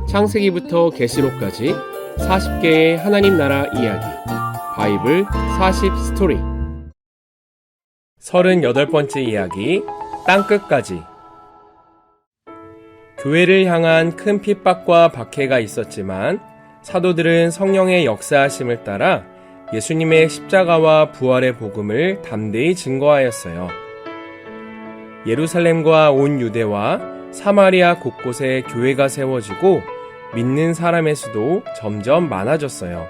창세기부터 계시록까지 40개의 하나님 나라 이야기 바이블 40 스토리 38번째 이야기 땅끝까지. 교회를 향한 큰 핍박과 박해가 있었지만 사도들은 성령의 역사하심을 따라 예수님의 십자가와 부활의 복음을 담대히 증거하였어요. 예루살렘과 온 유대와 사마리아 곳곳에 교회가 세워지고 믿는 사람의 수도 점점 많아졌어요.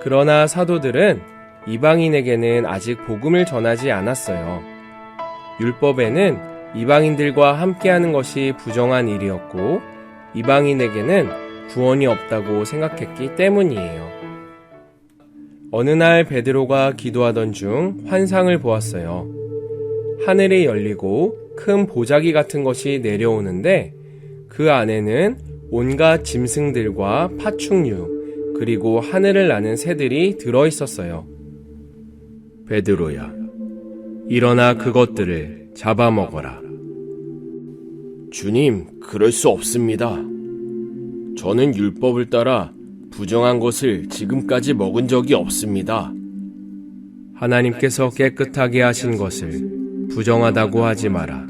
그러나 사도들은 이방인에게는 아직 복음을 전하지 않았어요. 율법에는 이방인들과 함께하는 것이 부정한 일이었고 이방인에게는 구원이 없다고 생각했기 때문이에요. 어느 날 베드로가 기도하던 중 환상을 보았어요. 하늘이 열리고 큰 보자기 같은 것이 내려오는데 그 안에는 온갖 짐승들과 파충류 그리고 하늘을 나는 새들이 들어있었어요. 베드로야, 일어나 그것들을 잡아먹어라. 주님, 그럴 수 없습니다. 저는 율법을 따라 부정한 것을 지금까지 먹은 적이 없습니다. 하나님께서 깨끗하게 하신 것을 부정하다고 하지 마라.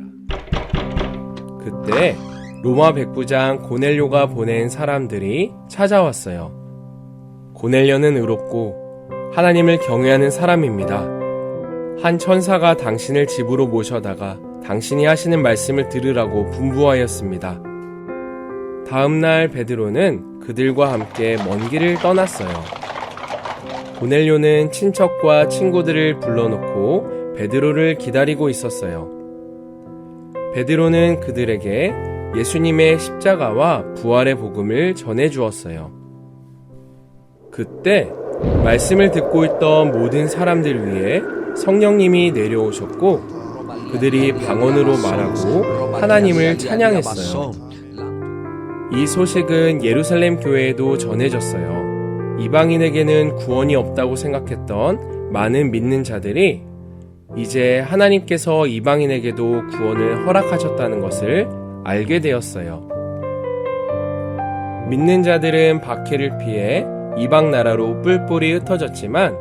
그때 로마 백부장 고넬료가 보낸 사람들이 찾아왔어요. 고넬료는 의롭고 하나님을 경외하는 사람입니다. 한 천사가 당신을 집으로 모셔다가 당신이 하시는 말씀을 들으라고 분부하였습니다. 다음 날 베드로는 그들과 함께 먼 길을 떠났어요. 고넬료는 친척과 친구들을 불러놓고 베드로를 기다리고 있었어요. 베드로는 그들에게 예수님의 십자가와 부활의 복음을 전해주었어요. 그때 말씀을 듣고 있던 모든 사람들 위에 성령님이 내려오셨고 그들이 방언으로 말하고 하나님을 찬양했어요. 이 소식은 예루살렘 교회에도 전해졌어요. 이방인에게는 구원이 없다고 생각했던 많은 믿는 자들이 이제 하나님께서 이방인에게도 구원을 허락하셨다는 것을 알게 되었어요. 믿는 자들은 박해를 피해 이방 나라로 뿔뿔이 흩어졌지만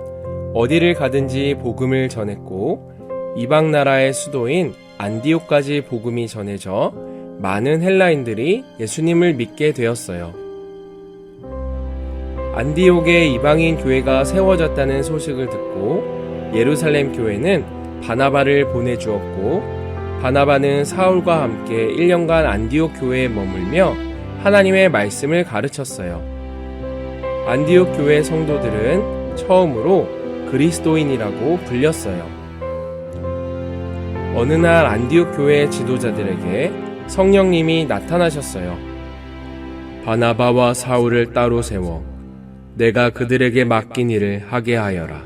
어디를 가든지 복음을 전했고 이방 나라의 수도인 안디옥까지 복음이 전해져 많은 헬라인들이 예수님을 믿게 되었어요. 안디옥에 이방인 교회가 세워졌다는 소식을 듣고 예루살렘 교회는 바나바를 보내주었고 바나바는 사울과 함께 1년간 안디옥 교회에 머물며 하나님의 말씀을 가르쳤어요. 안디옥 교회 성도들은 처음으로 그리스도인이라고 불렸어요. 어느 날 안디옥 교회 지도자들에게 성령님이 나타나셨어요. 바나바와 사울을 따로 세워 내가 그들에게 맡긴 일을 하게 하여라.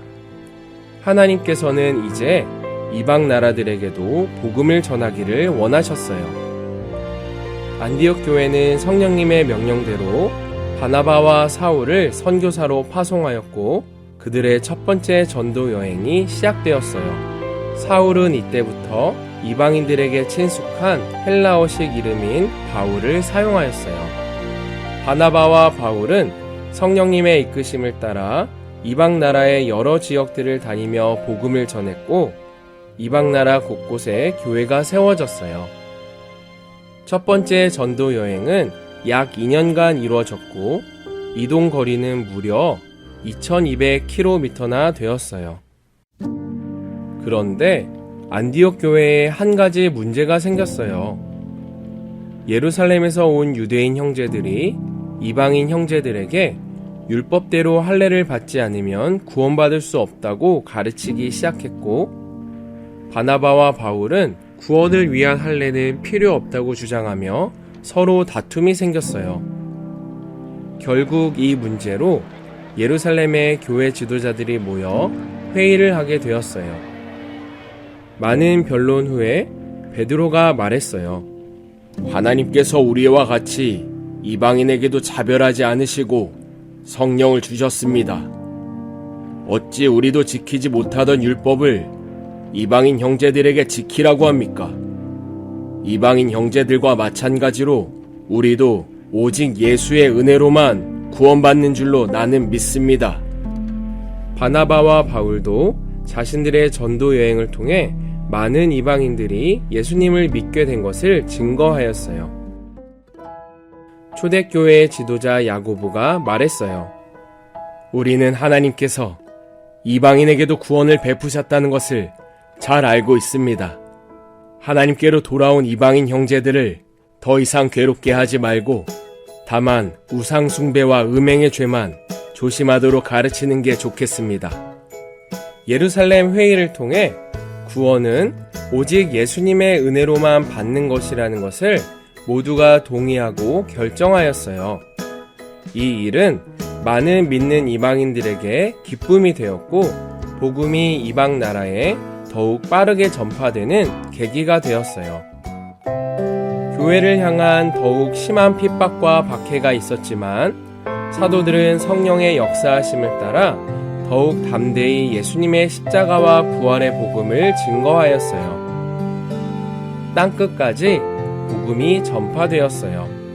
하나님께서는 이제 이방 나라들에게도 복음을 전하기를 원하셨어요. 안디옥 교회는 성령님의 명령대로 바나바와 사울을 선교사로 파송하였고 그들의 첫 번째 전도 여행이 시작되었어요. 사울은 이때부터 이방인들에게 친숙한 헬라어식 이름인 바울을 사용하였어요. 바나바와 바울은 성령님의 이끄심을 따라 이방 나라의 여러 지역들을 다니며 복음을 전했고 이방 나라 곳곳에 교회가 세워졌어요. 첫 번째 전도 여행은 약 2년간 이루어졌고 이동 거리는 무려 2200km나 되었어요. 그런데 안디옥 교회에 한 가지 문제가 생겼어요. 예루살렘에서 온 유대인 형제들이 이방인 형제들에게 율법대로 할례를 받지 않으면 구원받을 수 없다고 가르치기 시작했고 바나바와 바울은 구원을 위한 할례는 필요 없다고 주장하며 서로 다툼이 생겼어요. 결국 이 문제로 예루살렘의 교회 지도자들이 모여 회의를 하게 되었어요. 많은 변론 후에 베드로가 말했어요. 하나님께서 우리와 같이 이방인에게도 차별하지 않으시고 성령을 주셨습니다. 어찌 우리도 지키지 못하던 율법을 이방인 형제들에게 지키라고 합니까? 이방인 형제들과 마찬가지로 우리도 오직 예수의 은혜로만 구원받는 줄로 나는 믿습니다. 바나바와 바울도 자신들의 전도 여행을 통해 많은 이방인들이 예수님을 믿게 된 것을 증거하였어요. 초대교회의 지도자 야고보가 말했어요. 우리는 하나님께서 이방인에게도 구원을 베푸셨다는 것을 잘 알고 있습니다. 하나님께로 돌아온 이방인 형제들을 더 이상 괴롭게 하지 말고 다만 우상 숭배와 음행의 죄만 조심하도록 가르치는 게 좋겠습니다. 예루살렘 회의를 통해 구원은 오직 예수님의 은혜로만 받는 것이라는 것을 모두가 동의하고 결정하였어요. 이 일은 많은 믿는 이방인들에게 기쁨이 되었고 복음이 이방 나라에 더욱 빠르게 전파되는 계기가 되었어요. 교회를 향한 더욱 심한 핍박과 박해가 있었지만 사도들은 성령의 역사하심을 따라 더욱 담대히 예수님의 십자가와 부활의 복음을 증거하였어요. 땅끝까지 복음이 전파되었어요.